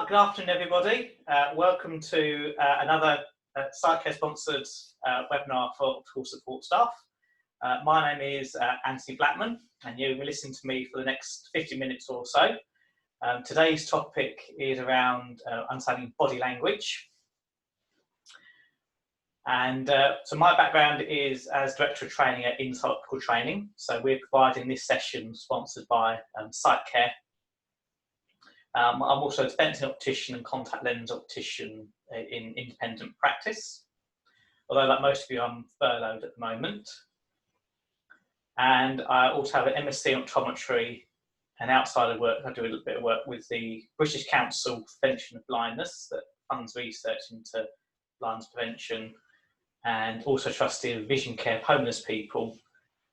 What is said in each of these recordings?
Good afternoon, everybody. Welcome to another CET sponsored webinar for optical support staff. My name is Anthony Blackman, and you will listen to me for the next 50 minutes or so. Today's topic is around understanding body language. And so my background is as Director of Training at Optical Training. So we're providing this session sponsored by CET. I'm also a dispensing optician and contact lens optician in independent practice, although like most of you I'm furloughed at the moment. And I also have an MSc in optometry, and outside of work I do a little bit of work with the British Council for Prevention of Blindness that funds research into blindness prevention, and also trustee of vision care of homeless people.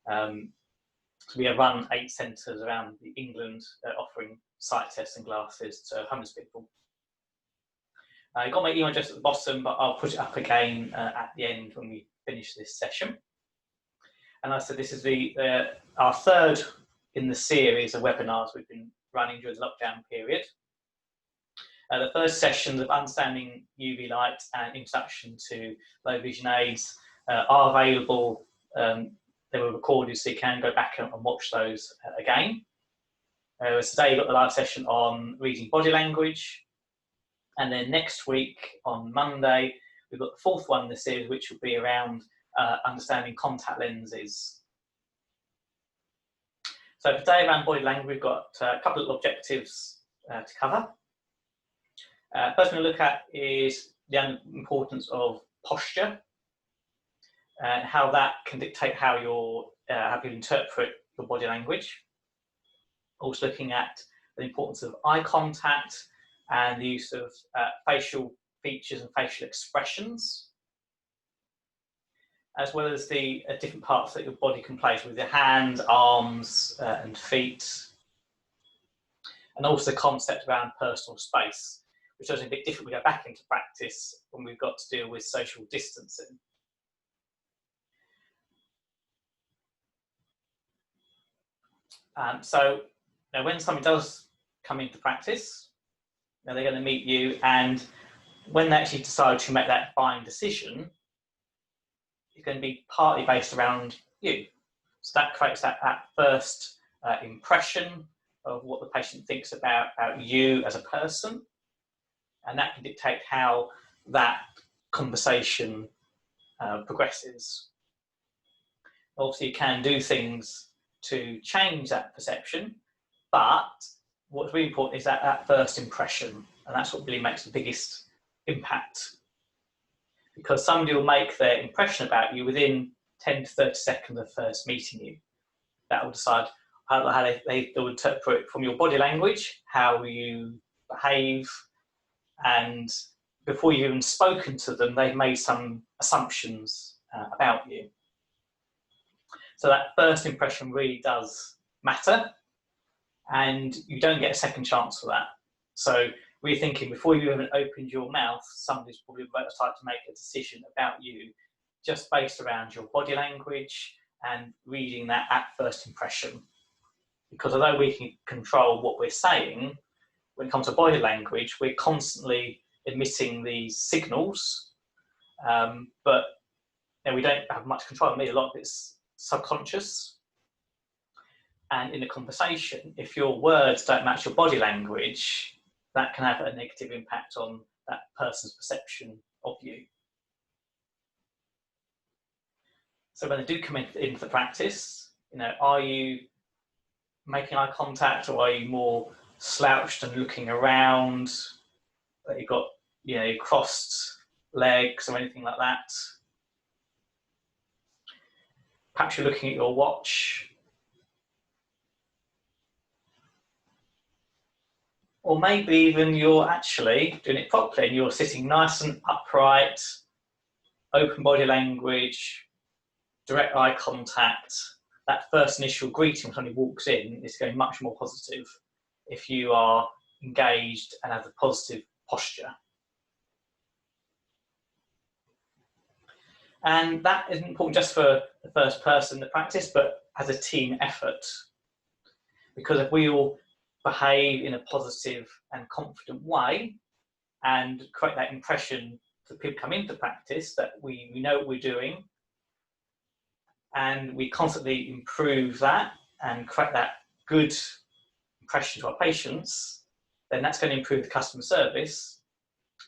So we have run 8 centres around England offering sight tests and glasses to homeless people. I got my email address at the bottom, but I'll put it up again at the end when we finish this session. And I said this is our third in the series of webinars we've been running during the lockdown period. The first sessions of understanding UV light and introduction to low vision aids are available. They were recorded, so you can go back and watch those again. Today you've got the live session on reading body language, and then next week on Monday we've got the fourth one in the series, which will be around understanding contact lenses. So for today around body language, we've got a couple of objectives to cover. First we're going to look at is the importance of posture and how that can dictate how you interpret your body language. Also looking at the importance of eye contact and the use of facial features and facial expressions, as well as the different parts that your body can play with your hands, arms and feet, and also the concept around personal space, which is a bit different. We go back into practice when we've got to deal with social distancing. So now when somebody does come into practice, now they're going to meet you, and when they actually decide to make that buying decision, it's going to be partly based around you. So that creates that first impression of what the patient thinks about you as a person, and that can dictate how that conversation progresses. Obviously, you can do things to change that perception, but what's really important is that first impression, and that's what really makes the biggest impact, because somebody will make their impression about you within 10 to 30 seconds of first meeting you. That will decide how they will interpret from your body language, how you behave, and before you've even spoken to them, they've made some assumptions about you. So that first impression really does matter, and you don't get a second chance for that. So we're thinking before you even opened your mouth, somebody's probably about to make a decision about you just based around your body language and reading that at first impression. Because although we can control what we're saying, when it comes to body language, we're constantly emitting these signals, but we don't have much control. A lot of it's subconscious, and in a conversation, if your words don't match your body language, that can have a negative impact on that person's perception of you. So when they do come into the practice, are you making eye contact, or are you more slouched and looking around? You've got crossed legs or anything like that? Perhaps you're looking at your watch, or maybe even you're actually doing it properly and you're sitting nice and upright, open body language, direct eye contact. That first initial greeting when somebody walks in is going much more positive if you are engaged and have a positive posture. And that isn't important just for the first person in the practice, but as a team effort. Because if we all behave in a positive and confident way and create that impression for people come into practice that we know what we're doing, and we constantly improve that and create that good impression to our patients, then that's going to improve the customer service.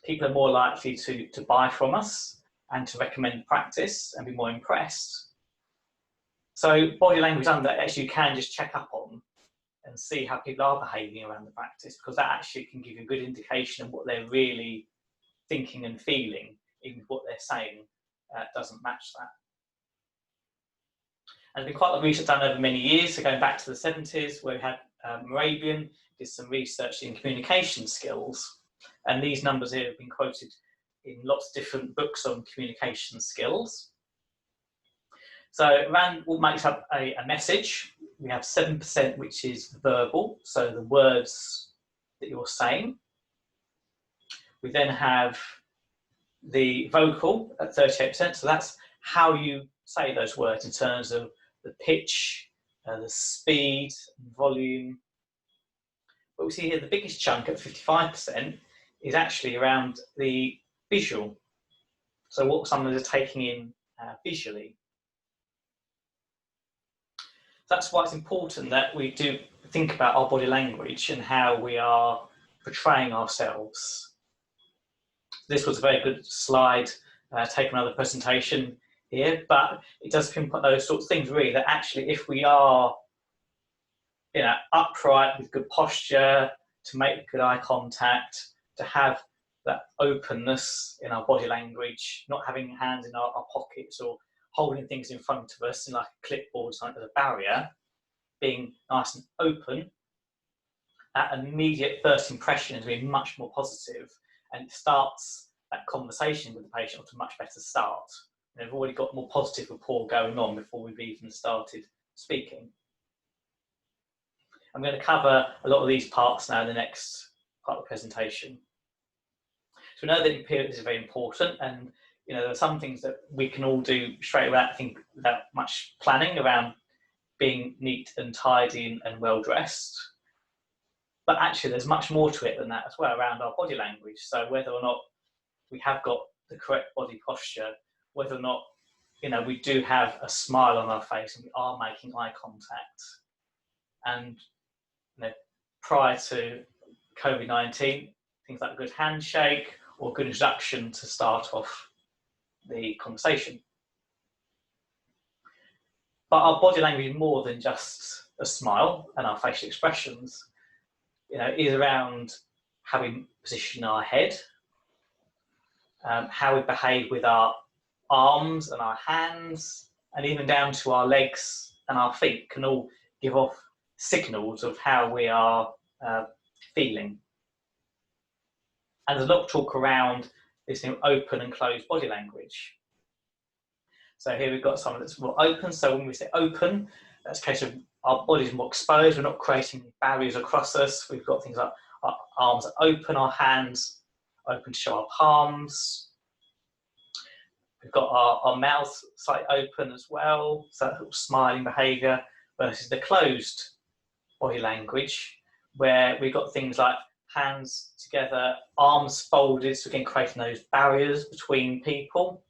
People are more likely to buy from us and to recommend practice and be more impressed. So body language that actually you can just check up on and see how people are behaving around the practice, because that actually can give you a good indication of what they're really thinking and feeling, even if what they're saying doesn't match that. And there's been quite a lot of research done over many years, so going back to the 70s, where we had Morabian did some research in communication skills, and these numbers here have been quoted in lots of different books on communication skills. So around what makes up a message, we have 7% which is verbal, so the words that you're saying. We then have the vocal at 38%, so that's how you say those words in terms of the pitch, the speed, volume. But we see here the biggest chunk at 55% is actually around the visual. So what someone is taking in visually. That's why it's important that we do think about our body language and how we are portraying ourselves. This was a very good slide taken on the presentation here, but it does pinpoint those sorts of things really, that actually if we are upright with good posture, to make good eye contact, to have that openness in our body language, not having hands in our pockets or holding things in front of us in like a clipboard, something as a barrier, being nice and open, that immediate first impression is being much more positive, and it starts that conversation with the patient to a much better start. And they've already got more positive rapport going on before we've even started speaking. I'm going to cover a lot of these parts now in the next part of the presentation. So we know that appearance is very important, and there are some things that we can all do straight away, I think, without much planning, around being neat and tidy and well dressed. But actually there's much more to it than that as well, around our body language. So whether or not we have got the correct body posture, whether or not we do have a smile on our face and we are making eye contact. And prior to COVID-19, things like a good handshake or a good introduction to start off the conversation. But our body language is more than just a smile and our facial expressions. It is around how we position our head, how we behave with our arms and our hands, and even down to our legs and our feet can all give off signals of how we are feeling. And there's a lot of talk around this open and closed body language. So here we've got something that's more open. So when we say open, that's a case of our body's more exposed. We're not creating barriers across us. We've got things like our arms are open, our hands open to show our palms. We've got our mouth slightly open as well, so that sort of smiling behaviour, versus the closed body language, where we've got things like hands together, arms folded, so again creating those barriers between people.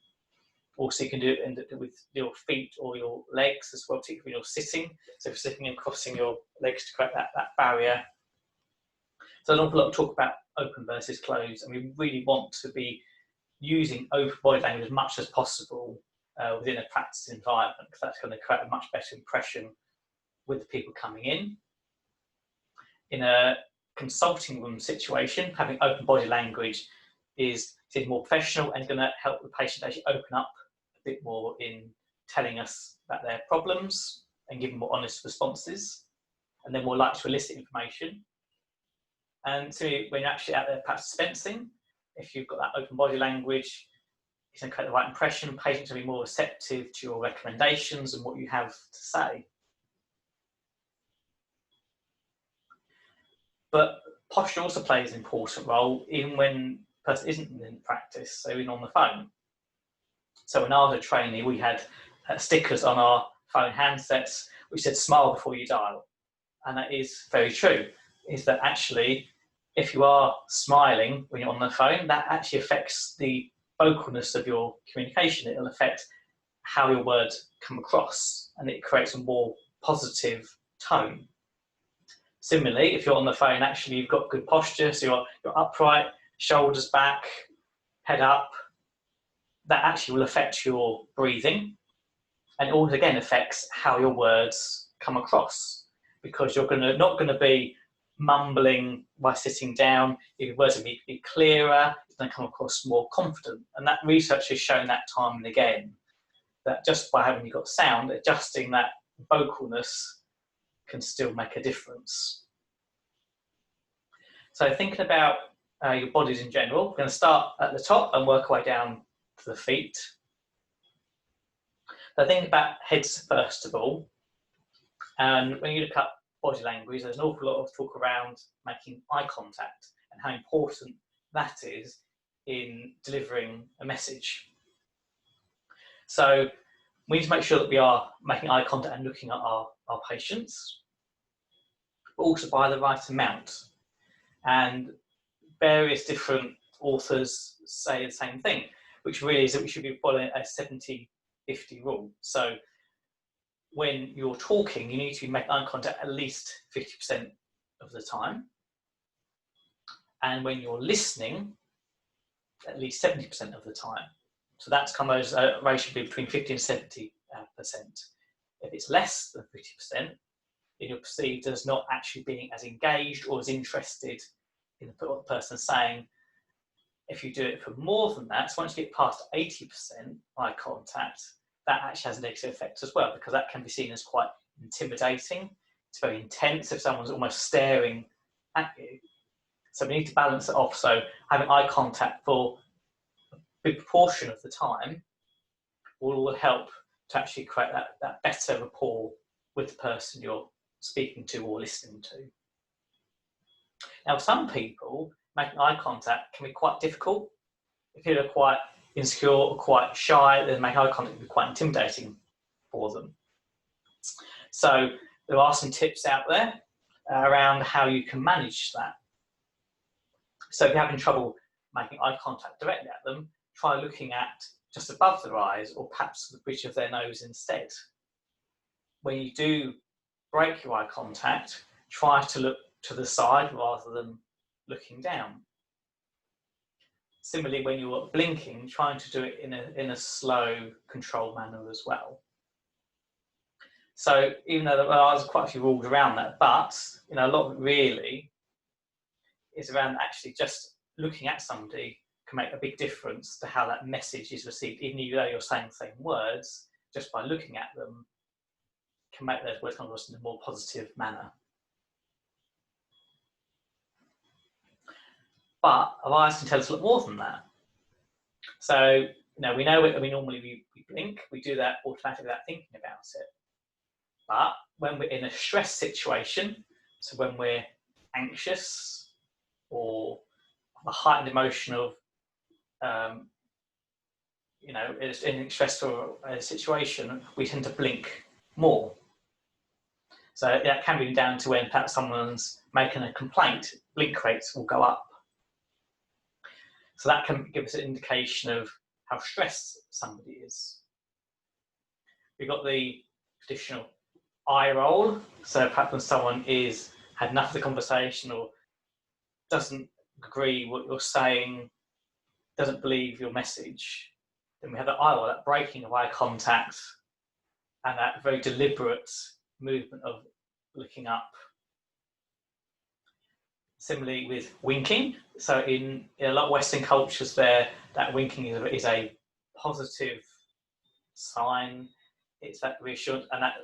Also, you can do it with your feet or your legs as well, particularly when you're sitting. So if you're sitting and crossing your legs to create that barrier. So an awful lot of talk about open versus closed, and we really want to be using open body language as much as possible within a practice environment, because that's going to create a much better impression with the people coming in. In a consulting room situation, having open body language is more professional and going to help the patient actually open up a bit more in telling us about their problems and giving more honest responses, and then more likely to elicit information. And so when you're actually out there perhaps dispensing, if you've got that open body language, it's going to create the right impression. Patients will be more receptive to your recommendations and what you have to say. But posture also plays an important role, even when the person isn't in practice, so even on the phone. So when I was a trainee, we had stickers on our phone handsets which said "smile before you dial," and that is very true. is that actually, if you are smiling when you're on the phone, that actually affects the vocalness of your communication. It'll affect how your words come across, and it creates a more positive tone. Similarly, if you're on the phone, actually you've got good posture, so you're upright, shoulders back, head up, that actually will affect your breathing, and it also again affects how your words come across, because you're not going to be mumbling by sitting down. Your words will be clearer, it's going to come across more confident, and that research has shown that time and again, that just by having you got sound, adjusting that vocalness can still make a difference. So thinking about your bodies in general, we're going to start at the top and work our way down to the feet. So think about heads first of all, and when you look up body language, there's an awful lot of talk around making eye contact and how important that is in delivering a message. So we need to make sure that we are making eye contact and looking at our patients, but also by the right amount. And various different authors say the same thing, which really is that we should be following a 70-50 rule. So when you're talking, you need to be making eye contact at least 50% of the time. And when you're listening, at least 70% of the time. So that's come as a ratio between 50 and 70%. If it's less than 50%, then you're perceived as not actually being as engaged or as interested in the person saying. If you do it for more than that, so once you get past 80% eye contact, that actually has a negative effect as well, because that can be seen as quite intimidating. It's very intense if someone's almost staring at you. So we need to balance it off. So having eye contact for a big proportion of the time will help to actually create that better rapport with the person you're speaking to or listening to. Now, some people, making eye contact can be quite difficult. If you're quite insecure or quite shy, then making eye contact can be quite intimidating for them. So there are some tips out there around how you can manage that. So if you're having trouble making eye contact directly at them, try looking at just above their eyes or perhaps the bridge of their nose instead. When you do break your eye contact, try to look to the side rather than looking down. Similarly, when you're blinking, trying to do it in a slow, controlled manner as well. So even though there are quite a few rules around that, but a lot of it really is around actually just looking at somebody can make a big difference to how that message is received. Even though you're saying the same words, just by looking at them can make those words come across in a more positive manner. But our eyes can tell us a lot more than that. So, we know it, we normally blink, we do that automatically without thinking about it. But when we're in a stress situation, so when we're anxious or a heightened emotion of, in a stressful situation, we tend to blink more. So that can be down to when perhaps someone's making a complaint, blink rates will go up. So that can give us an indication of how stressed somebody is. We've got the traditional eye roll. So perhaps when someone had enough of the conversation or doesn't agree what you're saying, doesn't believe your message, then we have the eye roll, that breaking of eye contact and that very deliberate movement of looking up. Similarly with winking, so in a lot of Western cultures that winking is a positive sign. It's that reassurance and that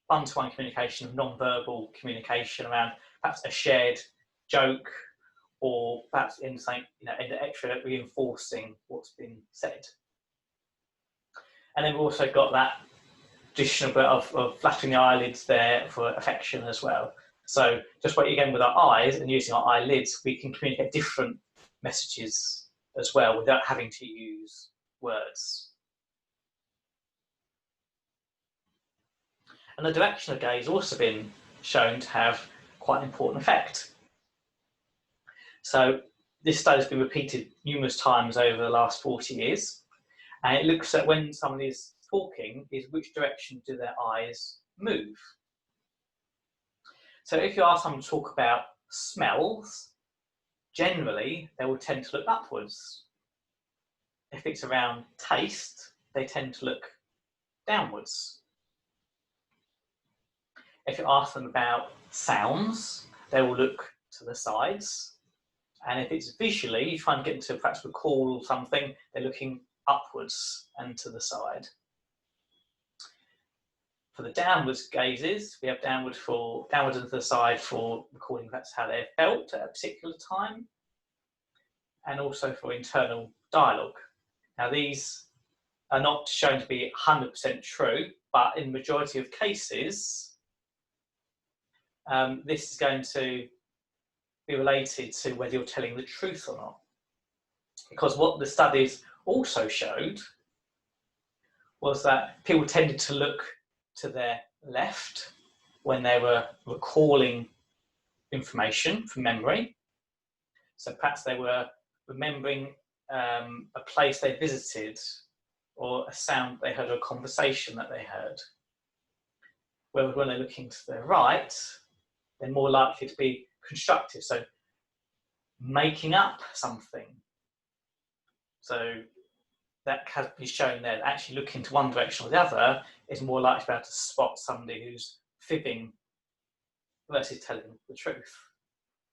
one-to-one communication, non-verbal communication around perhaps a shared joke or perhaps in something, extra reinforcing what's been said. And then we've also got that additional bit of flattering the eyelids there for affection as well. So just again with our eyes and using our eyelids, we can communicate different messages as well without having to use words. And the direction of gaze has also been shown to have quite an important effect. So this study has been repeated numerous times over the last 40 years, and it looks at when somebody is talking, is which direction do their eyes move. So if you ask someone to talk about smells, generally they will tend to look upwards. If it's around taste, they tend to look downwards. If you ask them about sounds, they will look to the sides. And if it's visually, you try and get them to perhaps recall something, they're looking upwards and to the side. For the downwards gazes, we have downwards and to the side for recording that's how they felt at a particular time, and also for internal dialogue. Now these are not shown to be 100% true, but in the majority of cases, this is going to be related to whether you're telling the truth or not. Because what the studies also showed was that people tended to look to their left when they were recalling information from memory. So perhaps they were remembering a place they visited or a sound they heard or a conversation that they heard. Whereas when they're looking to their right, they're more likely to be constructive, so making up something. So that has been shown there that actually looking to one direction or the other is more likely to be able to spot somebody who's fibbing versus telling the truth.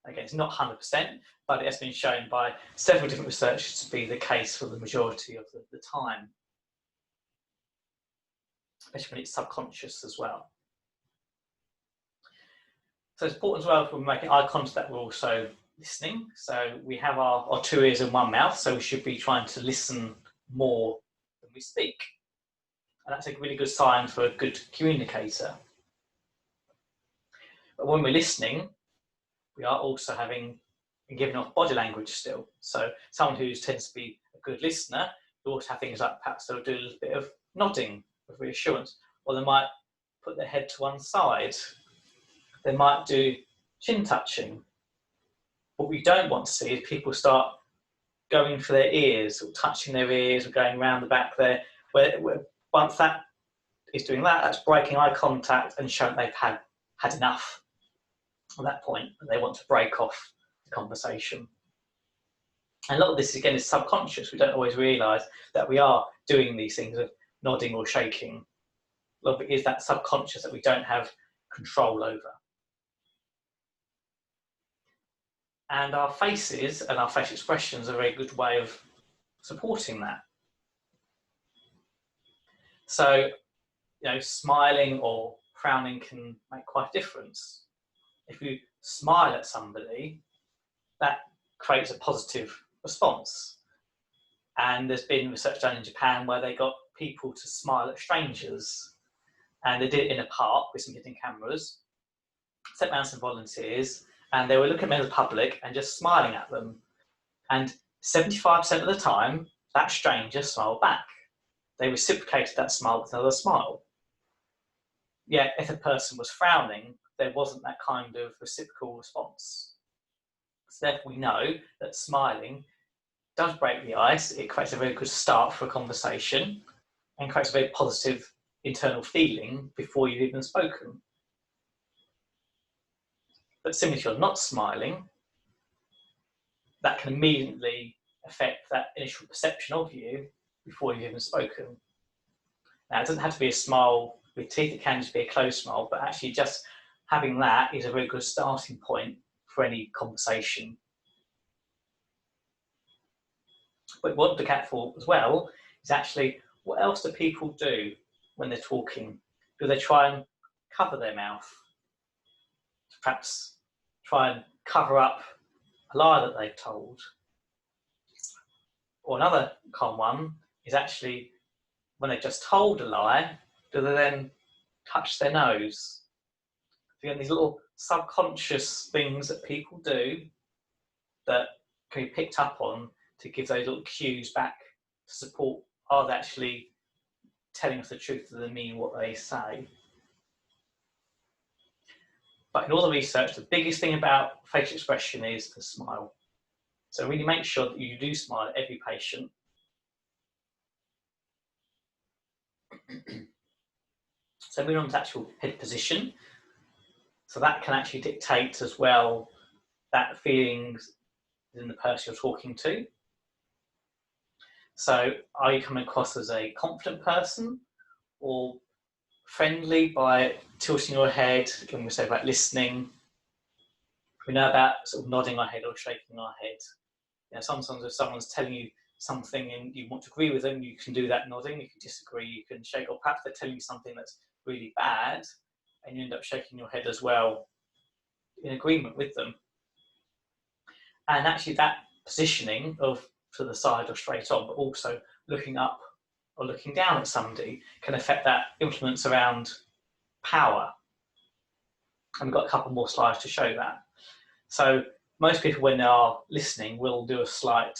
Again, it's not 100%, but it has been shown by several different researchers to be the case for the majority of the time, especially when it's subconscious as well. So it's important as well if we're making eye contact that we're also listening. So we have our 2 ears and 1 mouth, so we should be trying to listen more than we speak. And that's a really good sign for a good communicator. But when we're listening, we are also giving off body language still. So someone who tends to be a good listener will also have things like perhaps they'll do a little bit of nodding with reassurance, or they might put their head to one side. They might do chin touching. What we don't want to see is people start going for their ears or touching their ears or going around the back there. Where once that is doing that, that's breaking eye contact and showing they've had enough at that point, and they want to break off the conversation. And a lot of this, again, is subconscious. We don't always realise that we are doing these things of nodding or shaking. A lot of it is that subconscious that we don't have control over. And our faces and our facial expressions are a very good way of supporting that. So, smiling or frowning can make quite a difference. If you smile at somebody, that creates a positive response. And there's been research done in Japan where they got people to smile at strangers. And they did it in a park with some hidden cameras, sent around some volunteers, and they were looking at the public and just smiling at them. And 75% of the time, that stranger smiled back. They reciprocated that smile with another smile. Yet, if a person was frowning, there wasn't that kind of reciprocal response. So therefore, we know that smiling does break the ice. It creates a very good start for a conversation and creates a very positive internal feeling before you've even spoken. But similarly, if you're not smiling, that can immediately affect that initial perception of you before you've even spoken. Now, it doesn't have to be a smile with teeth, it can just be a closed smile, but actually just having that is a very good starting point for any conversation. But what to look at for as well is actually what else do people do when they're talking? Do they try and cover their mouth? Perhaps try and cover up a lie that they've told? Or another common one is actually when they've just told a lie, do they then touch their nose? Again, these little subconscious things that people do that can be picked up on to give those little cues back to support, are they actually telling us the truth, do they mean what they say? But in all the research, the biggest thing about facial expression is the smile. So really make sure that you do smile at every patient. So moving on to actual head position. So that can actually dictate as well that feelings in the person you're talking to. So are you coming across as a confident person or friendly by tilting your head? When we say about listening, we know about sort of nodding our head or shaking our head. You know, sometimes if someone's telling you something and you want to agree with them, you can do that nodding. If you disagree, you can shake, or perhaps they're telling you something that's really bad and you end up shaking your head as well in agreement with them. And actually that positioning of to the side or straight on, but also looking up or looking down at somebody can affect that influence around power. And we've got a couple more slides to show that. So most people, when they are listening, will do a slight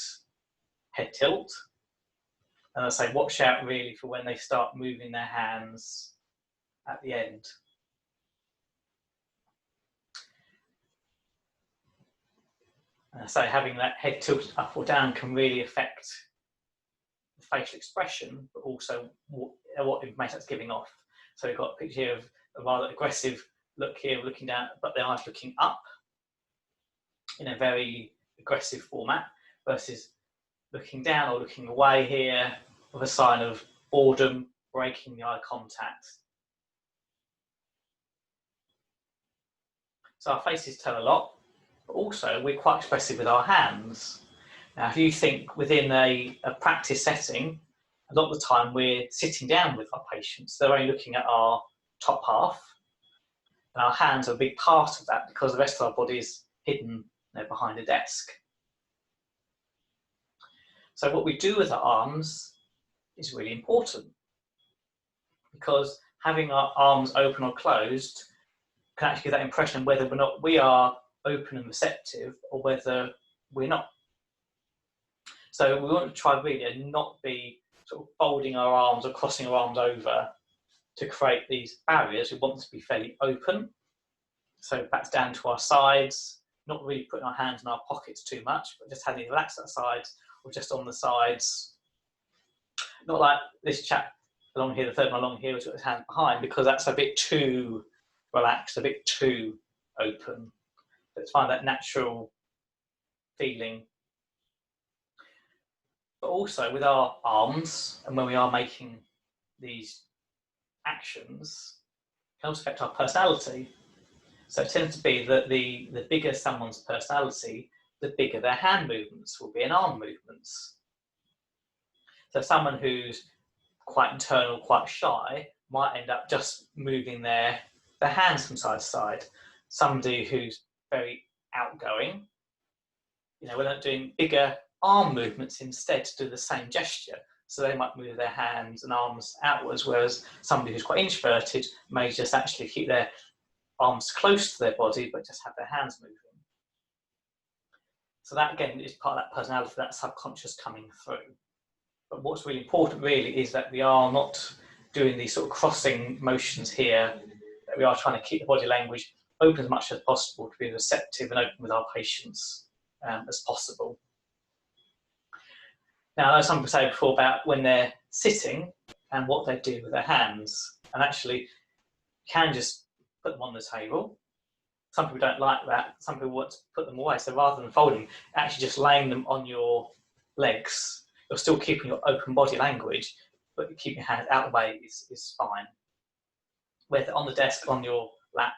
head tilt. And I say, watch out really for when they start moving their hands at the end. And I say, having that head tilted up or down can really affect the facial expression, but also what information that's giving off. So we've got a picture here of a rather aggressive look here, looking down, but the eyes looking up in a very aggressive format, versus looking down or looking away here with a sign of boredom, breaking the eye contact. So our faces tell a lot, but also we're quite expressive with our hands. Now, if you think within a practice setting, a lot of the time we're sitting down with our patients. They're only looking at our top half, and our hands are a big part of that because the rest of our body is hidden, you know, behind a desk. So what we do with our arms is really important, because having our arms open or closed can actually give that impression whether or not we are open and receptive or whether we're not. So we want to try really and not be sort of folding our arms or crossing our arms over to create these barriers. We want them to be fairly open. So that's down to our sides, not really putting our hands in our pockets too much, but just having relaxed at the sides or just on the sides. Not like this chap along here, the third one along here, who's got his hands behind, because that's a bit too relaxed, a bit too open. Let's find that natural feeling. But also with our arms, and when we are making these actions, can also affect our personality. So it tends to be that the bigger someone's personality, the bigger their hand movements will be and arm movements. So someone who's quite internal, quite shy, might end up just moving their hands from side to side. Somebody who's very outgoing, you know, we're not doing bigger arm movements instead to do the same gesture. So they might move their hands and arms outwards, whereas somebody who's quite introverted may just actually keep their arms close to their body, but just have their hands moving. So that again is part of that personality, that subconscious coming through. But what's really important really is that we are not doing these sort of crossing motions here, that we are trying to keep the body language open as much as possible to be receptive and open with our patients as possible. Now, I know some people say before about when they're sitting and what they do with their hands, and actually you can just put them on the table. Some people don't like that. Some people want to put them away. So rather than folding, actually just laying them on your legs, you're still keeping your open body language, but keeping your hands out of the way is fine. Whether on the desk, on your lap,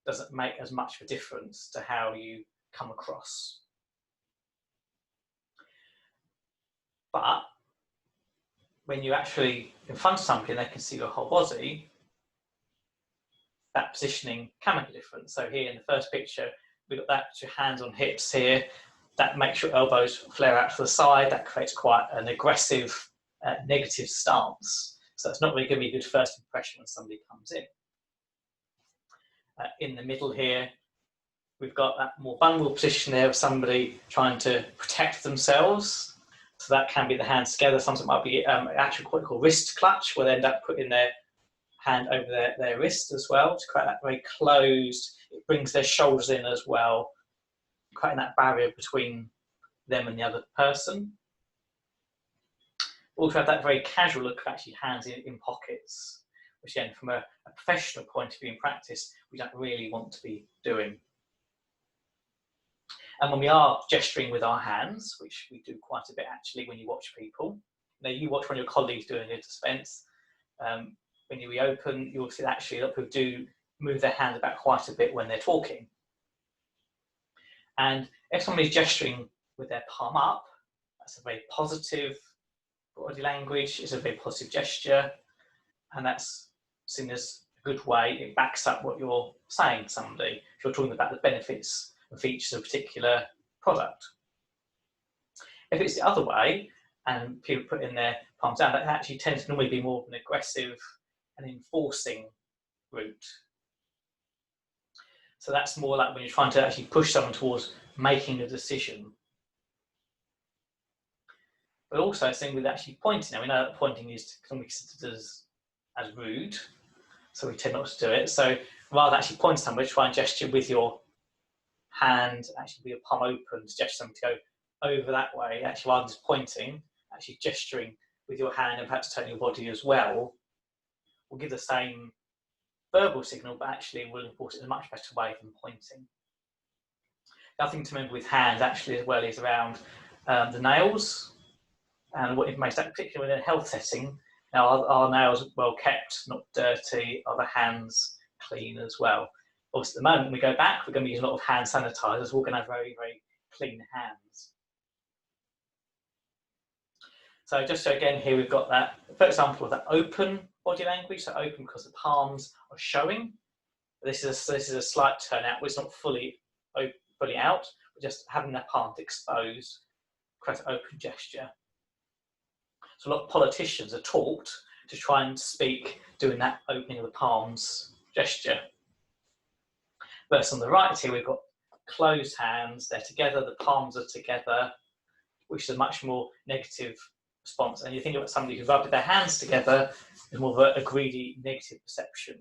doesn't make as much of a difference to how you come across. But when you're actually in front of somebody and they can see your whole body, that positioning can make a difference. So here in the first picture, we've got that, your hands on hips here. That makes your elbows flare out to the side. That creates quite an aggressive, negative stance. So it's not really going to be a good first impression when somebody comes in. In the middle here, we've got that more vulnerable position there of somebody trying to protect themselves. So that can be the hands together. Sometimes it might be actually what we call wrist clutch, where they end up putting their hand over their wrist as well to create that very closed It brings their shoulders in as well, creating that barrier between them and the other person. Also have that very casual look of actually hands in pockets, which again, from a professional point of view in practice, we don't really want to be doing. And when we are gesturing with our hands, which we do quite a bit actually when you watch people, you watch one of your colleagues doing a dispense, when you reopen, you'll see that actually a lot of people do move their hands about quite a bit when they're talking. And if somebody's gesturing with their palm up, that's a very positive body language, it's a very positive gesture, and that's seen as a good way. It backs up what you're saying to somebody if you're talking about the benefits and features of a particular product. If it's the other way, and people put in their palms down, that actually tends to normally be more of an aggressive and enforcing route. So that's more like when you're trying to actually push someone towards making a decision. But also, same with actually pointing. Now we know that pointing is normally considered as rude, so we tend not to do it. So rather than actually pointing somewhere, try and gesture with your hand, actually with your palm open, to gesture something to go over that way. Actually, rather than just pointing, actually gesturing with your hand and perhaps turning your body as well, will give the same verbal signal, but actually will enforce it in a much better way than pointing. The other thing to remember with hands actually as well is around the nails and what makes that, particularly in a health setting. Now, our nails well kept, not dirty, are the hands clean as well? Obviously, at the moment we go back, we're going to be using a lot of hand sanitizers. We're going to have very, very clean hands. So just so again, here we've got that, for example, of that open body language. So open because the palms are showing. This is a slight turnout, where it's not fully out, but just having that palm exposed, create an open gesture. So a lot of politicians are taught to try and speak doing that opening of the palms gesture. Versus on the right here, we've got closed hands, they're together, the palms are together, which is a much more negative response. And you think about somebody who rubbed their hands together, is more of a greedy, negative perception.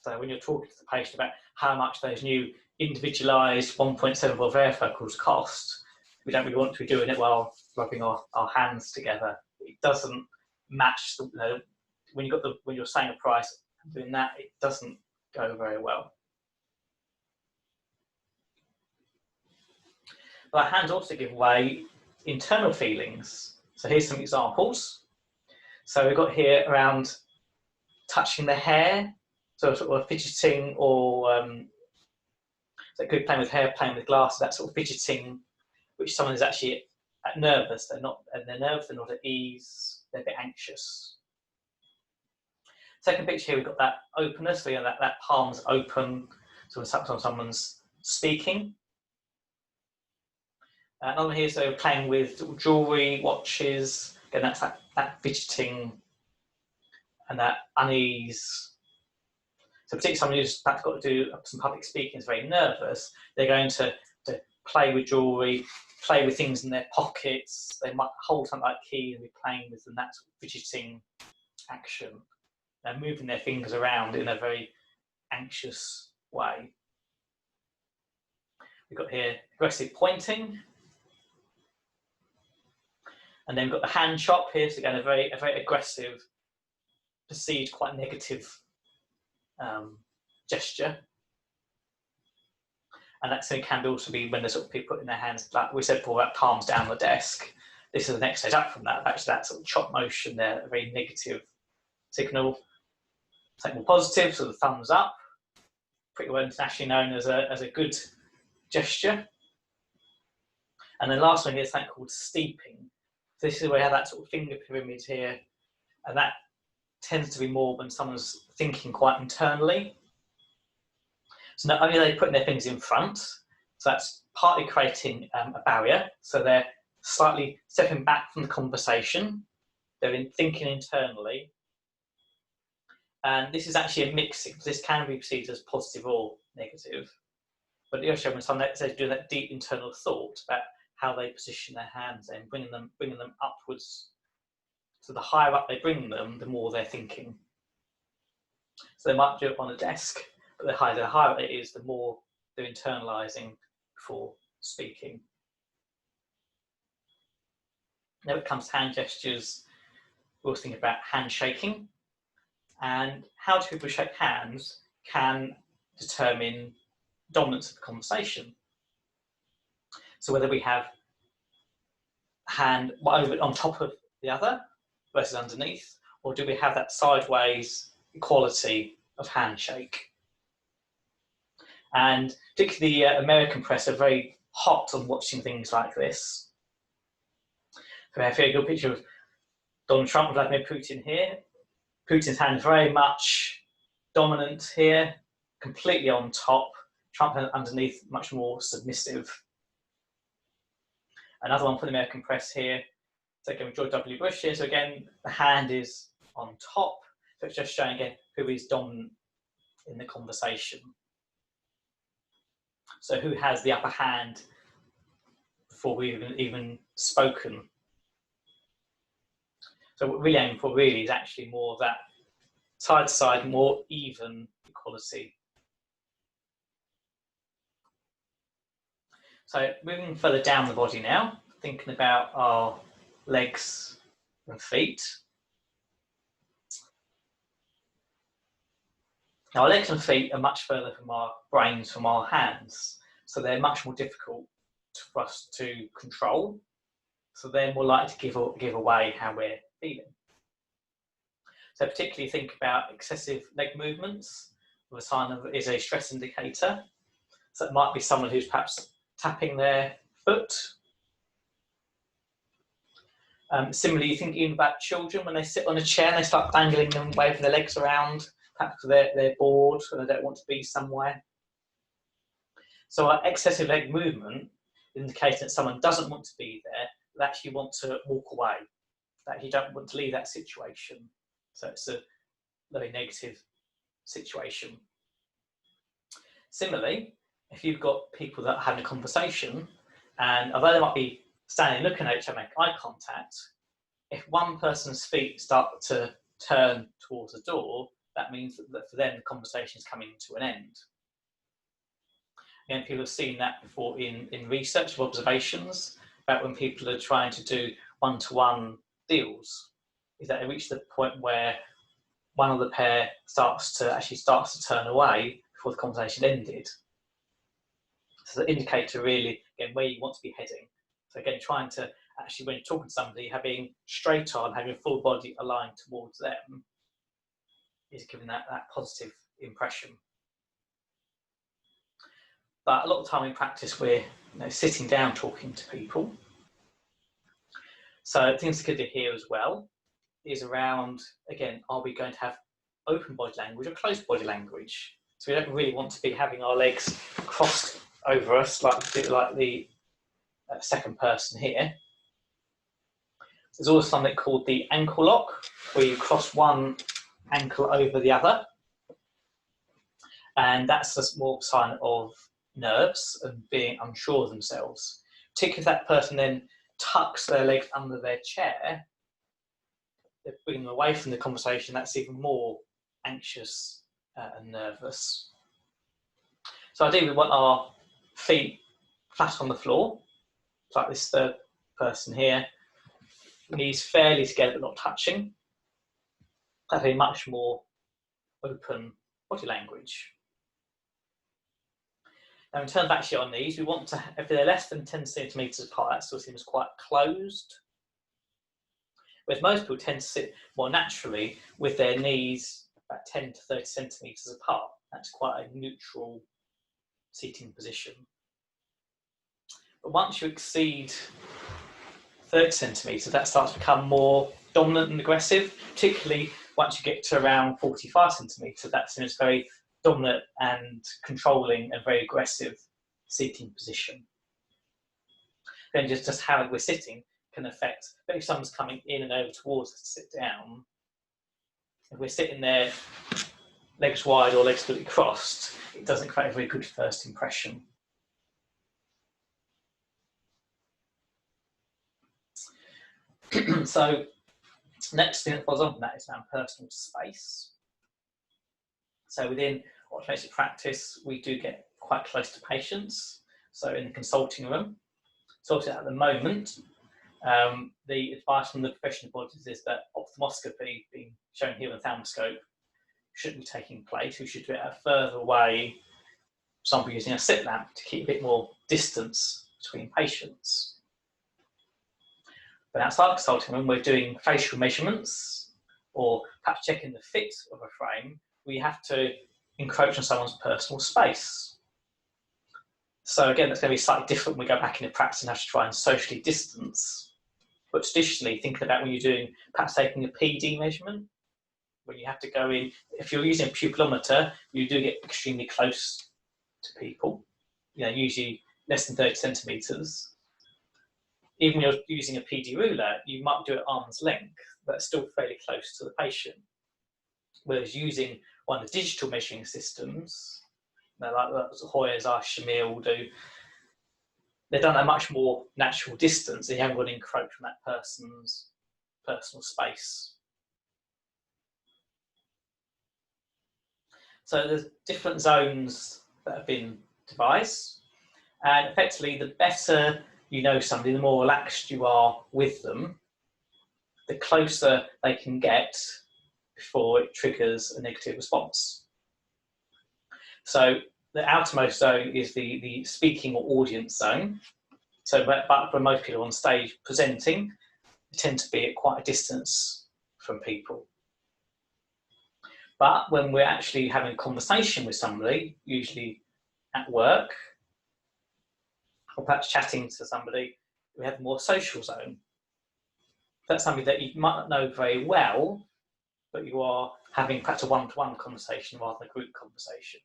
So when you're talking to the patient about how much those new individualised 1.7 varifocals cost, we don't really want to be doing it while rubbing our hands together. It doesn't match the, when you're saying a price and doing that, it doesn't go very well. But our hands also give away internal feelings. So here's some examples. So we've got here around touching the hair, so sort of fidgeting, or so good playing with hair, playing with glasses, that sort of fidgeting, which someone is actually nervous. They're nervous, they're not at ease, they're a bit anxious. Second picture here, we've got that openness, so that palm's open, so sometimes someone's speaking. Another one here, so playing with jewellery, watches, again, that's that fidgeting and that unease. So particularly someone who's perhaps got to do some public speaking, is very nervous, they're going to play with jewellery, play with things in their pockets, they might hold something like keys and be playing with them, that sort of fidgeting action, and moving their fingers around in a very anxious way. We've got here aggressive pointing. And then we've got the hand chop here, so again, a very aggressive, perceived quite negative gesture. And that can also be when there's sort of people putting their hands, like we said before, about palms down the desk. This is the next stage up from that. Actually, that sort of chop motion there, a very negative signal. Something more positive, so the thumbs up, pretty well internationally known as a good gesture. And then last one here is something called steeping. So this is where you have that sort of finger pyramid here, and that tends to be more when someone's thinking quite internally. So not only are they putting their fingers in front, so that's partly creating a barrier, so they're slightly stepping back from the conversation, they're thinking internally, and this is actually a mixing, because this can be perceived as positive or negative, but it also when someone is doing that deep internal thought about how they position their hands and bringing them upwards. So the higher up they bring them, the more they're thinking. So they might do it on a desk, But the higher it is, the more they're internalising before speaking. Now it comes to hand gestures, we also think about handshaking, and how two people shake hands can determine dominance of the conversation. So whether we have a hand over on top of the other versus underneath, or do we have that sideways equality of handshake? And particularly the American press are very hot on watching things like this. So we have here a good picture of Donald Trump and Vladimir Putin here. Putin's hand is very much dominant here, completely on top. Trump underneath, much more submissive. Another one for the American press here. So again, with George W. Bush here. So again, the hand is on top. So it's just showing again who is dominant in the conversation. So who has the upper hand before we've even spoken. So what we aim for really is actually more of that side to side, more even equality. So moving further down the body now, thinking about our legs and feet. Now, our legs and feet are much further from our brains, from our hands, so they're much more difficult for us to control. So they're more likely to give away how we're feeling. So particularly think about excessive leg movements. A sign of is a stress indicator. So it might be someone who's perhaps tapping their foot. Similarly, you think even about children when they sit on a chair and they start dangling them, waving their legs around. Perhaps they're bored and they don't want to be somewhere. So our excessive leg movement indicates that someone doesn't want to be there, but actually want to walk away, that you don't want to leave that situation. So it's a very negative situation. Similarly, if you've got people that are having a conversation, and although they might be standing looking at each other, make eye contact, if one person's feet start to turn towards the door, that means that for them the conversation is coming to an end. Again, people have seen that before in research of observations about when people are trying to do one-to-one deals, is that they reach the point where one of the pair starts to turn away before the conversation ended. So the indicator really, again, where you want to be heading. So again, trying to actually, when you're talking to somebody, having straight on, having full body aligned towards them is giving that positive impression. But a lot of the time in practice, we're sitting down talking to people. So things to consider here as well is around, again, are we going to have open body language or closed body language? So we don't really want to be having our legs crossed over us like the second person here. There's also something called the ankle lock, where you cross one ankle over the other. And that's a small sign of nerves and being unsure of themselves. Particularly if that person then tucks their legs under their chair, they're bringing them away from the conversation, that's even more anxious and nervous. So ideally we want our feet flat on the floor, like this third person here, knees fairly together but not touching. That'd be much more open body language. Now in terms of actually on knees, we want to, if they're less than 10 centimetres apart, that still seems quite closed. Whereas most people tend to sit more naturally with their knees about 10 to 30 centimetres apart. That's quite a neutral seating position. But once you exceed 30 centimetres, that starts to become more dominant and aggressive, particularly once you get to around 45 centimetres, that seems very dominant and controlling and very aggressive seating position. Then just how we're sitting can affect, but if someone's coming in and over towards us to sit down, if we're sitting there legs wide or legs completely crossed, it doesn't create a very good first impression. So next thing that follows on from that is around personal space. So within occupational practice, we do get quite close to patients. So in the consulting room, so obviously at the moment, the advice from the professional bodies is that ophthalmoscopy, being shown here with a thermoscope, shouldn't be taking place. We should do it a further away, for example, using a slit lamp to keep a bit more distance between patients. But outside the consulting room, we're doing facial measurements or perhaps checking the fit of a frame. We have to encroach on someone's personal space. So again, that's going to be slightly different when we go back into practice and have to try and socially distance. But traditionally, thinking about when you're doing, perhaps taking a PD measurement, when you have to go in, if you're using a pupillometer, you do get extremely close to people, usually less than 30 centimetres. Even when you're using a PD ruler, you might do it at arm's length, but it's still fairly close to the patient. Whereas using one of the digital measuring systems, like Hoyer's, Shamir will do, they're done at a much more natural distance, and you haven't got to encroach on that person's personal space. So there's different zones that have been devised, and effectively the better you know somebody, the more relaxed you are with them, the closer they can get before it triggers a negative response. So the outermost zone is the speaking or audience zone. So but for most people on stage presenting, they tend to be at quite a distance from people. But when we're actually having a conversation with somebody, usually at work, or perhaps chatting to somebody, we have a more social zone. That's something that you might not know very well, but you are having perhaps a one-to-one conversation rather than a group conversation.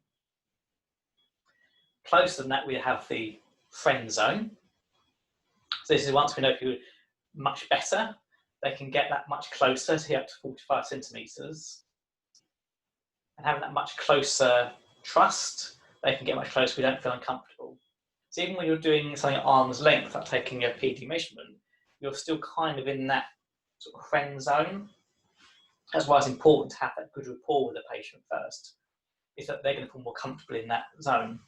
Closer than that, we have the friend zone. So this is once we know people much better, they can get that much closer, to up to 45 centimetres. And having that much closer trust, they can get much closer, we don't feel uncomfortable. So even when you're doing something at arm's length, like taking a PD measurement, you're still kind of in that sort of friend zone. That's why it's important to have that good rapport with the patient first, is that they're going to feel more comfortable in that zone.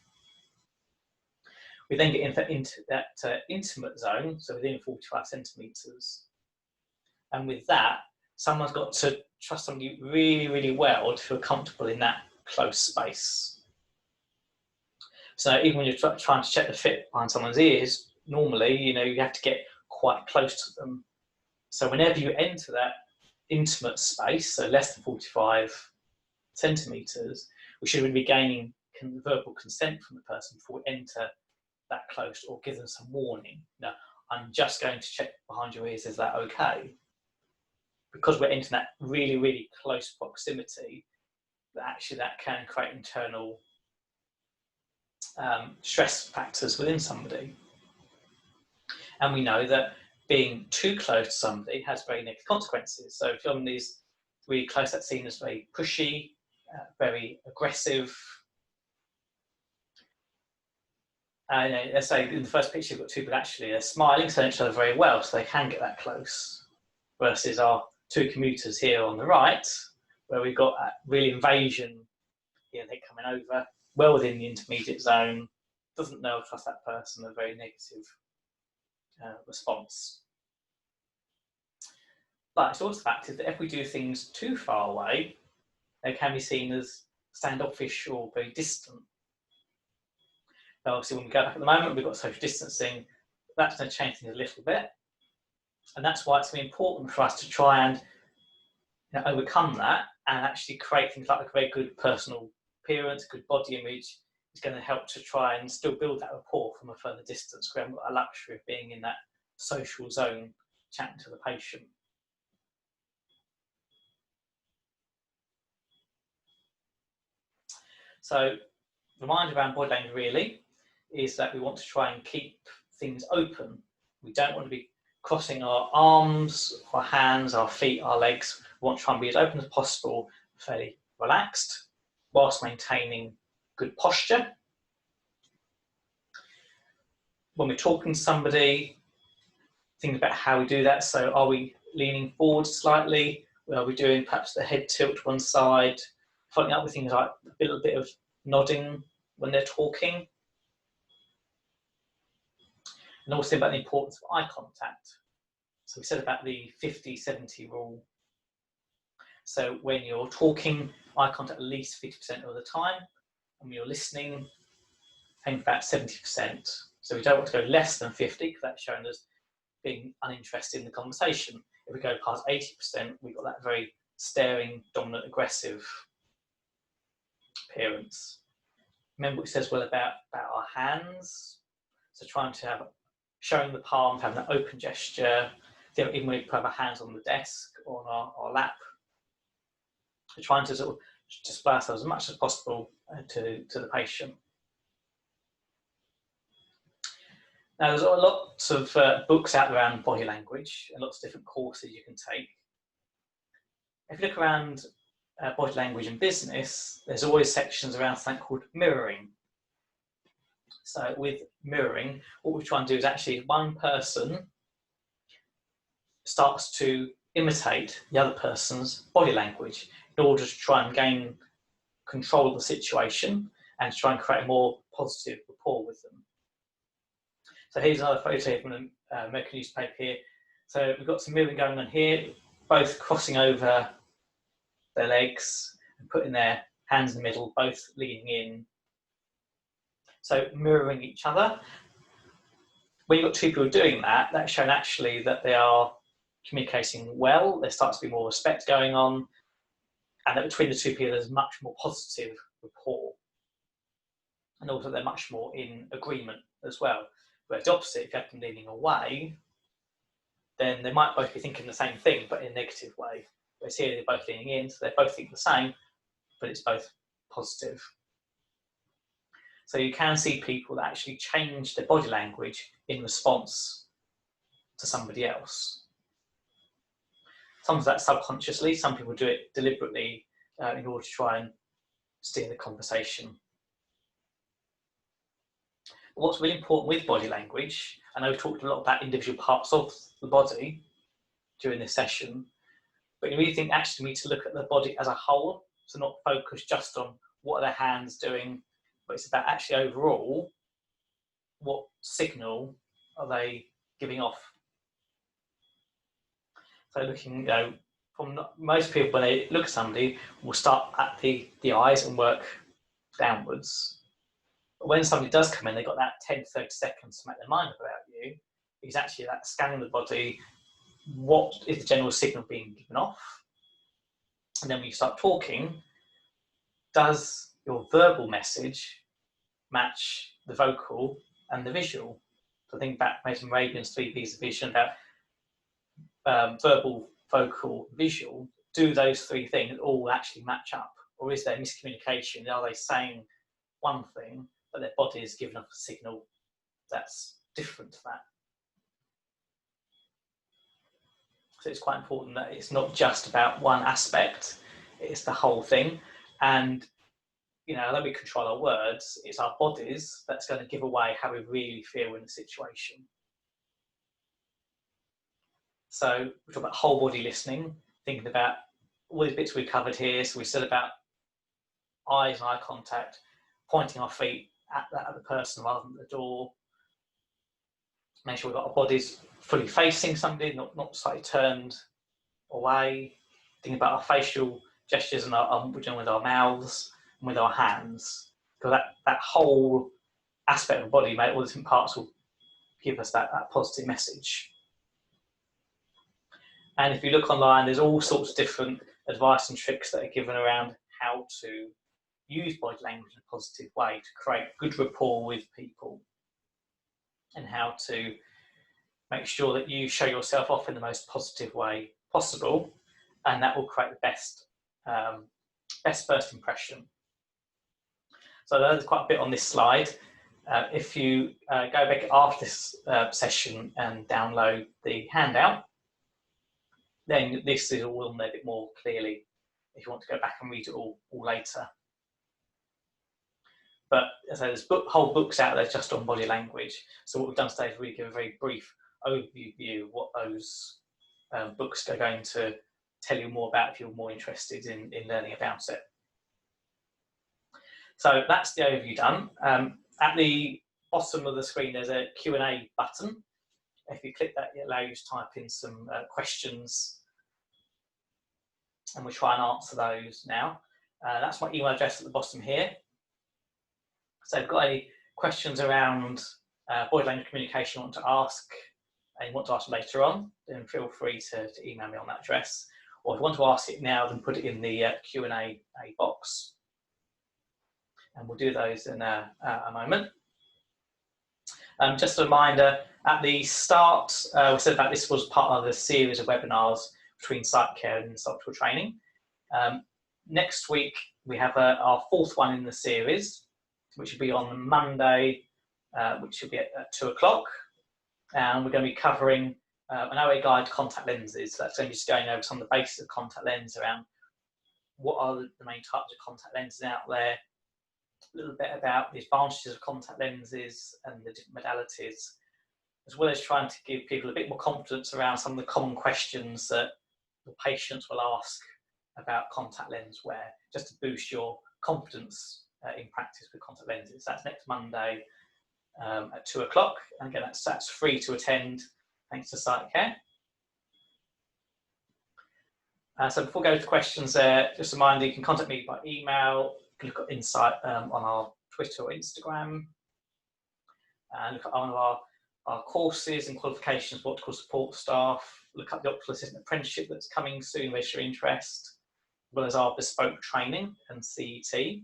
We then get into that intimate zone, so within 45 centimetres. And with that, someone's got to trust somebody really, really well to feel comfortable in that close space. So even when you're trying to check the fit behind someone's ears, normally, you have to get quite close to them. So whenever you enter that intimate space, so less than 45 centimetres, we should be gaining verbal consent from the person before we enter that close, or give them some warning. I'm just going to check behind your ears, is that okay? Because we're entering that really, really close proximity, that can create internal stress factors within somebody. And we know that being too close to somebody has very negative consequences. So if somebody's really close, that's seen as very pushy, very aggressive. Let's say in the first picture you've got two people actually they're smiling, so each other very well, so they can get that close. Versus our two commuters here on the right, where we've got that real invasion. They're coming over well within the intermediate zone, doesn't know or trust that person, a very negative response. But it's also the fact is that if we do things too far away, they can be seen as standoffish or very distant. Now, obviously, when we go back at the moment, we've got social distancing. That's going to change things a little bit. And that's why it's really important for us to try and overcome that and actually create things like a very good personal appearance, good body image. Is going to help to try and still build that rapport from a further distance. We haven't got a luxury of being in that social zone chatting to the patient. So the mind around body language really is that we want to try and keep things open. We don't want to be crossing our arms, our hands, our feet, our legs. We want to try and be as open as possible, fairly relaxed, whilst maintaining good posture. When we're talking to somebody, think about how we do that. So are we leaning forward slightly? Are we doing perhaps the head tilt to one side? Following up with things like a little bit of nodding when they're talking. And also about the importance of eye contact. So we said about the 50-70 rule. So when you're talking, eye contact at least 50% of the time, and when you're listening, aim for about 70%. So we don't want to go less than 50 because that's showing us being uninterested in the conversation. If we go past 80%, we've got that very staring, dominant, aggressive appearance. Remember what it says well about our hands. So trying to have, showing the palms, having that open gesture, even when we put our hands on the desk or on our lap. We're trying to sort of display ourselves as much as possible to the patient. Now, there's lots of books out there around body language and lots of different courses you can take. If you look around body language in business, there's always sections around something called mirroring. So with mirroring, what we try and do is actually one person starts to imitate the other person's body language in order to try and gain control of the situation and to try and create a more positive rapport with them. So here's another photo from the American newspaper here. So we've got some mirroring going on here, both crossing over their legs and putting their hands in the middle, both leaning in. So mirroring each other. When you've got two people doing that, that's shown actually that they are communicating well, there starts to be more respect going on, and that between the two people there's much more positive rapport. And also they're much more in agreement as well. Whereas the opposite, if you have them leaning away, then they might both be thinking the same thing, but in a negative way. Whereas here they're both leaning in, so they both think the same, but it's both positive. So you can see people that actually change their body language in response to somebody else. Some of that subconsciously, some people do it deliberately in order to try and steer the conversation. But what's really important with body language, I know we've talked a lot about individual parts of the body during this session, but you really think actually we need to look at the body as a whole, so not focus just on what are their hands doing, but it's about actually overall, what signal are they giving off? So looking, from most people when they look at somebody, will start at the eyes and work downwards. But when somebody does come in, they've got that 10 to 30 seconds to make their mind up about you. It's actually that scanning the body, what is the general signal being given off? And then when you start talking, does your verbal message match the vocal and the visual? So think back maybe some Arabian's 3 P's of vision about verbal, vocal, visual. Do those three things all actually match up? Or is there miscommunication? Are they saying one thing, but their body is giving off a signal that's different to that? So it's quite important that it's not just about one aspect, it's the whole thing. And although we control our words, it's our bodies that's going to give away how we really feel in the situation. So we talk about whole body listening, thinking about all these bits we covered here. So we said about eyes and eye contact, pointing our feet at the person rather than the door. Make sure we've got our bodies fully facing somebody, not slightly turned away. Think about our facial gestures and with our mouths and with our hands. Because that whole aspect of the body, all the different parts will give us that positive message. And if you look online, there's all sorts of different advice and tricks that are given around how to use body language in a positive way to create good rapport with people and how to make sure that you show yourself off in the most positive way possible, and that will create the best first impression. So there's quite a bit on this slide. If you go back after this session and download the handout, then this is all on there a bit more clearly if you want to go back and read it all later. But as I say, there's whole books out there just on body language. So what we've done today is really give a very brief overview of what those books are going to tell you more about if you're more interested in learning about it. So that's the overview done. At the bottom of the screen, there's a Q&A button. If you click that, it allows you to type in some questions, and we'll try and answer those now. That's my email address at the bottom here. So if you've got any questions around body language communication you want to ask, and you want to ask later on, then feel free to email me on that address. Or if you want to ask it now, then put it in the Q&A box. And we'll do those in a moment. Just a reminder, at the start, we said that this was part of the series of webinars between Sight Care and Optical Training. Next week, we have our fourth one in the series, which will be on Monday, which will be at 2 o'clock. And we're going to be covering an OA guide to contact lenses. So that's going to be just going over some of the basics of contact lens, around what are the main types of contact lenses out there, a little bit about the advantages of contact lenses and the different modalities, as well as trying to give people a bit more confidence around some of the common questions that the patients will ask about contact lens wear, just to boost your confidence in practice with contact lenses. That's next Monday at 2 o'clock. And again, that's free to attend, thanks to Sight Care. So before we go to questions there, just a reminder, you can contact me by email. You can look at Insight on our Twitter or Instagram. Look at one of our courses and qualifications for optical support staff. Look up the optical assistant apprenticeship that's coming soon, register your interest, as well as our Bespoke training and CET.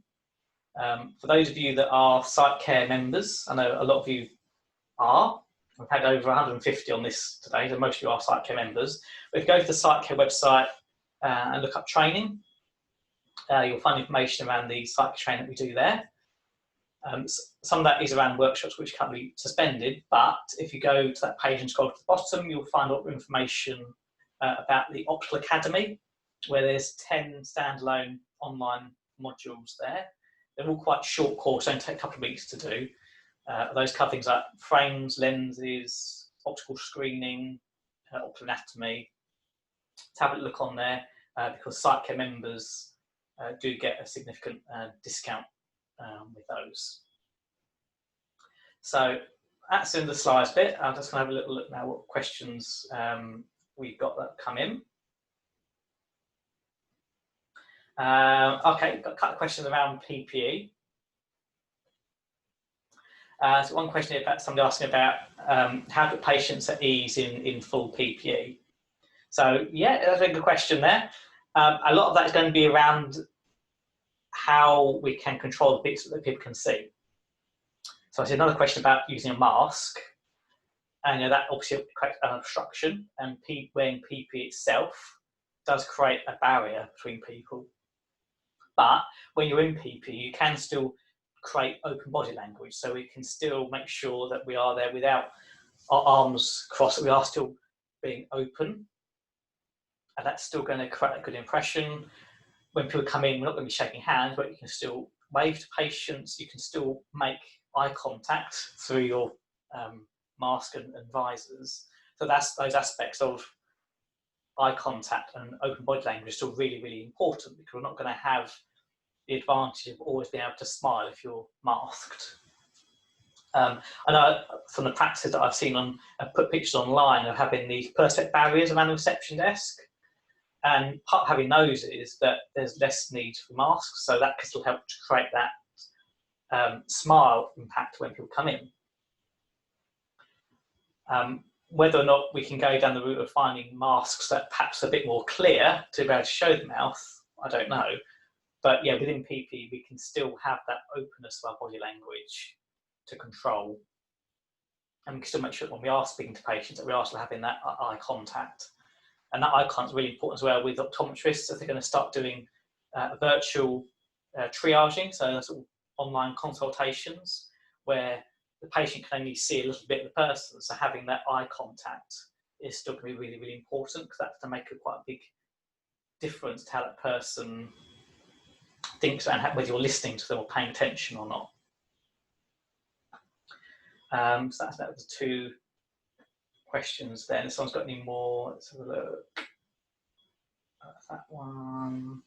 For those of you that are Sight Care members, I know a lot of you are. We've had over 150 on this today, so most of you are Sight Care members. But if you go to the Sight Care website and look up training, you'll find information around the Sight Care training that we do there. Some of that is around workshops which can't be suspended, but if you go to that page and scroll to the bottom, you'll find all the information about the Optical Academy, where there's 10 standalone online modules there. They're all quite short course, don't take a couple of weeks to do. Those cover things like frames, lenses, optical screening, optical anatomy. Let's have a look on there because Sight Care members do get a significant discount with those. So that's in the slides bit. I'm just going to have a little look now what questions we've got that come in. Okay, got a couple of questions around PPE. So one question about somebody asking about how to put patients at ease in full PPE. So yeah, that's a good question there. A lot of that is going to be around how we can control the bits that people can see. So I see another question about using a mask, and that obviously creates an obstruction, and wearing PPE itself does create a barrier between people. But when you're in PPE, you can still create open body language, so we can still make sure that we are there without our arms crossed, that we are still being open, and that's still going to create a good impression. When people come in, we're not going to be shaking hands, but you can still wave to patients, you can still make eye contact through your mask and visors. So that's those aspects of eye contact and open body language is still really, really important, because we're not going to have the advantage of always being able to smile if you're masked. I know from the practices that I've seen I've put pictures online of having these perspex barriers around the reception desk. And part of having those is that there's less need for masks, so that can still help to create that smile impact when people come in. Whether or not we can go down the route of finding masks that perhaps are a bit more clear to be able to show the mouth, I don't know. But yeah, within PPE, we can still have that openness of our body language to control. And we can still make sure that when we are speaking to patients that we are still having that eye contact. And that eye contact is really important as well with optometrists. So they're going to start doing virtual triaging, so that's all online consultations where the patient can only see a little bit of the person. So having that eye contact is still going to be really, really important, because that's going to make quite a big difference to how that person thinks and whether you're listening to them or paying attention or not. So that was the two questions there. If someone's got any more, let's have a look. That one.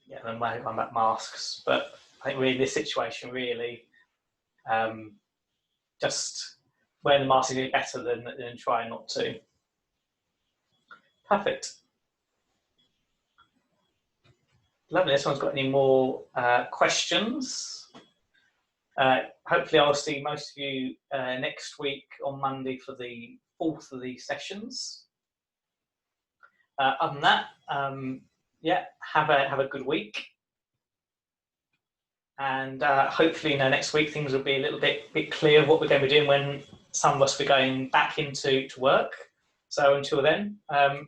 yeah, then we're going about masks. But I think really this situation really just wearing the mask is really better than trying not to. Perfect. Lovely. This one's got any more questions? Hopefully I'll see most of you next week on Monday for the 4th of these sessions. Other than that, yeah, have a good week. And hopefully next week things will be a little bit clear of what we're going to be doing when some of us will be going back into work. So until then,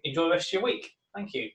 enjoy the rest of your week. Thank you.